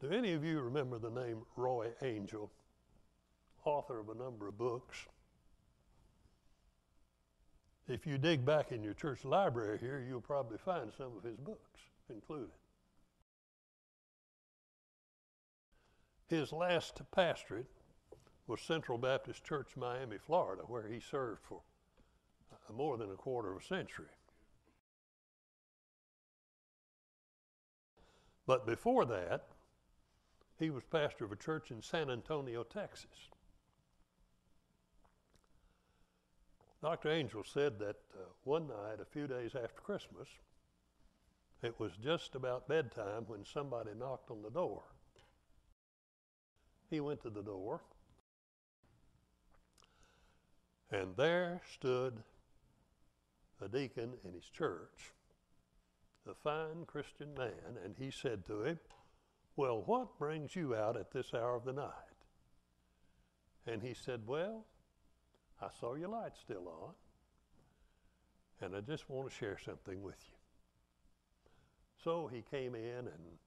Do any of you remember the name Roy Angel, author of a number of books? If you dig back in your church library here, you'll probably find some of his books included. His last pastorate was Central Baptist Church, Miami, Florida, where he served for more than a quarter of a century. But before that, he was pastor of a church in San Antonio, Texas. Dr. Angel said that one night, a few days after Christmas, it was just about bedtime when somebody knocked on the door. He went to the door, and there stood a deacon in his church, a fine Christian man, and he said to him, "Well, what brings you out at this hour of the night?" And he said, "Well, I saw your light still on, and I just want to share something with you." So he came in, and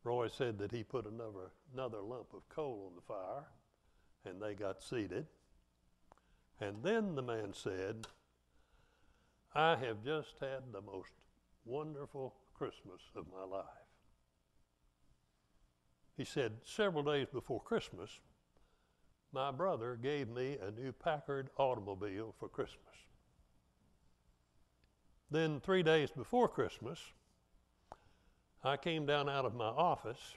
Roy said that he put another lump of coal on the fire, and they got seated. And then the man said, "I have just had the most wonderful Christmas of my life." He said, "Several days before Christmas, my brother gave me a new Packard automobile for Christmas. Then 3 days before Christmas, I came down out of my office,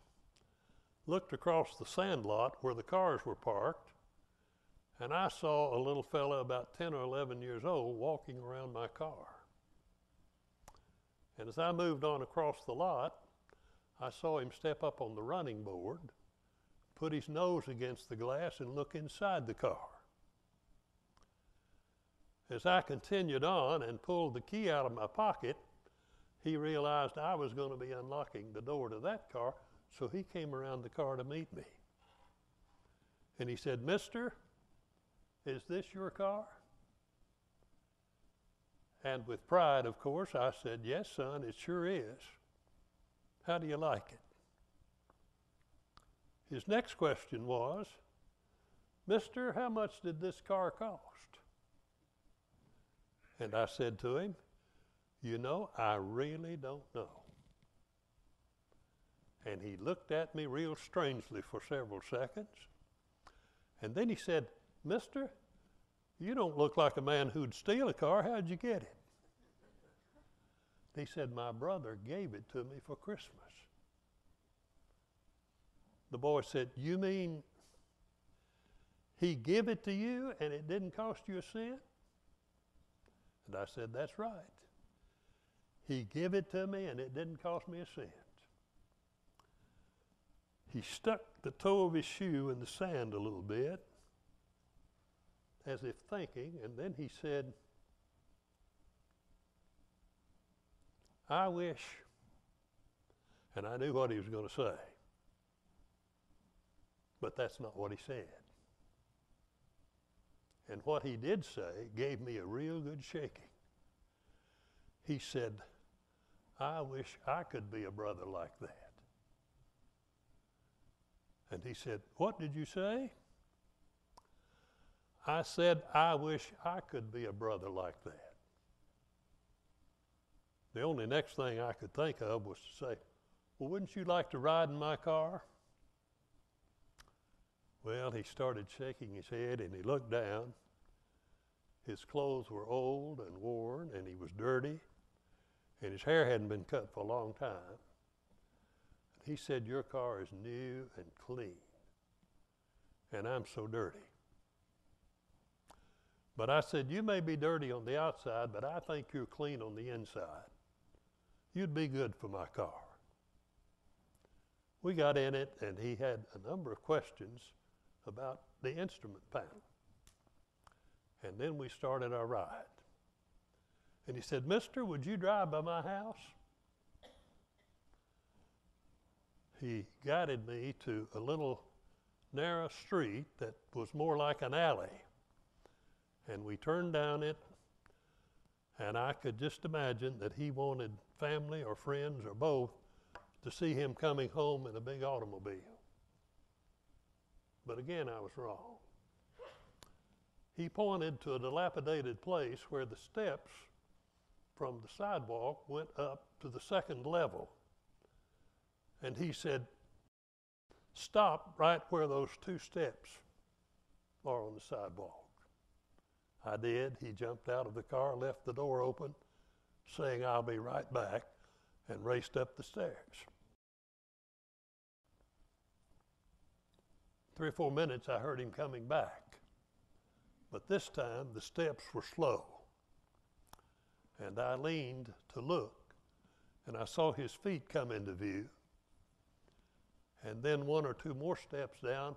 looked across the sand lot where the cars were parked, and I saw a little fella about 10 or 11 years old walking around my car. And as I moved on across the lot, I saw him step up on the running board, put his nose against the glass, and look inside the car. As I continued on and pulled the key out of my pocket, he realized I was going to be unlocking the door to that car, so he came around the car to meet me. And he said, 'Mister, is this your car?' And with pride, of course, I said, 'Yes, son, it sure is. How do you like it?' His next question was, 'Mister, how much did this car cost?' And I said to him, 'You know, I really don't know.' And he looked at me real strangely for several seconds. And then he said, 'Mister, you don't look like a man who'd steal a car. How'd you get it?' He said, 'My brother gave it to me for Christmas.' The boy said, 'You mean he gave it to you and it didn't cost you a cent?' And I said, 'That's right. He gave it to me and it didn't cost me a cent.' He stuck the toe of his shoe in the sand a little bit, as if thinking, and then he said, 'I wish,' and I knew what he was going to say, but that's not what he said. And what he did say gave me a real good shaking. He said, 'I wish I could be a brother like that.' And he said, 'What did you say?' I said, 'I wish I could be a brother like that.' The only next thing I could think of was to say, 'Well, wouldn't you like to ride in my car?' Well, he started shaking his head and he looked down. His clothes were old and worn and he was dirty and his hair hadn't been cut for a long time. He said, 'Your car is new and clean, and I'm so dirty.' But I said, 'You may be dirty on the outside, but I think you're clean on the inside. You'd be good for my car.' We got in it, and he had a number of questions about the instrument panel. And then we started our ride. And he said, 'Mister, would you drive by my house?' He guided me to a little narrow street that was more like an alley. And we turned down it, and I could just imagine that he wanted family or friends or both to see him coming home in a big automobile. But again, I was wrong. He pointed to a dilapidated place where the steps from the sidewalk went up to the second level. And he said, stop right where those two steps are on the sidewalk. I did. He jumped out of the car, left the door open, saying, I'll be right back, and raced up the stairs. 3 or 4 minutes, I heard him coming back. But this time, the steps were slow. And I leaned to look, and I saw his feet come into view. And then 1 or 2 more steps down,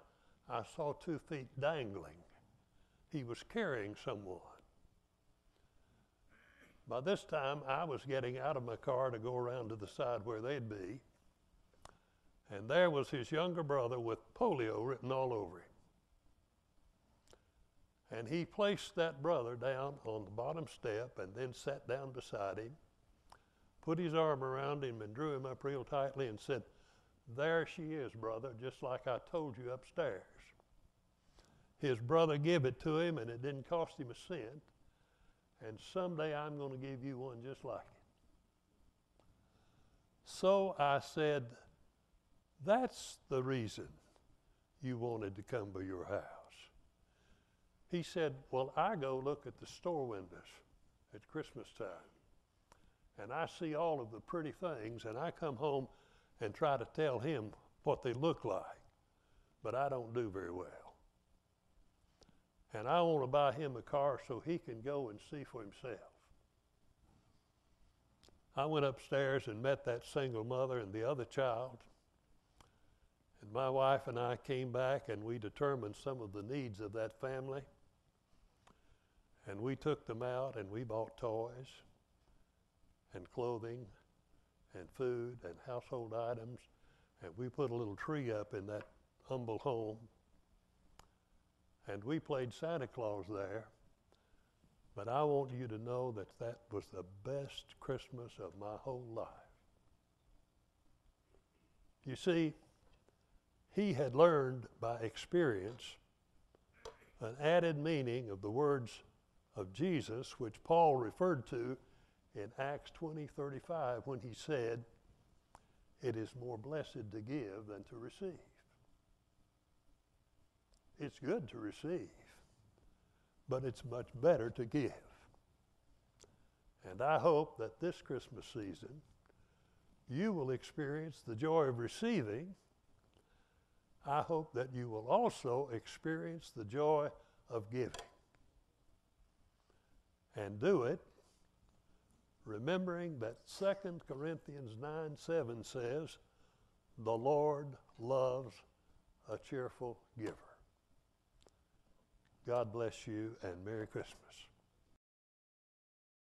I saw 2 feet dangling. He was carrying someone. By this time, I was getting out of my car to go around to the side where they'd be. And there was his younger brother with polio written all over him. And he placed that brother down on the bottom step and then sat down beside him, put his arm around him and drew him up real tightly and said, there she is, brother, just like I told you upstairs. His brother gave it to him, and it didn't cost him a cent. And someday I'm going to give you one just like it. So I said, that's the reason you wanted to come to your house. He said, well, I go look at the store windows at Christmas time, and I see all of the pretty things, and I come home and try to tell him what they look like, but I don't do very well. And I want to buy him a car so he can go and see for himself. I went upstairs and met that single mother and the other child. And my wife and I came back and we determined some of the needs of that family. And we took them out and we bought toys and clothing and food and household items. And we put a little tree up in that humble home. And we played Santa Claus there. But I want you to know that that was the best Christmas of my whole life. You see, he had learned by experience an added meaning of the words of Jesus, which Paul referred to in Acts 20:35 when he said, it is more blessed to give than to receive. It's good to receive, but it's much better to give. And I hope that this Christmas season, you will experience the joy of receiving. I hope that you will also experience the joy of giving. And do it remembering that 2 Corinthians 9:7 says, the Lord loves a cheerful giver. God bless you and Merry Christmas.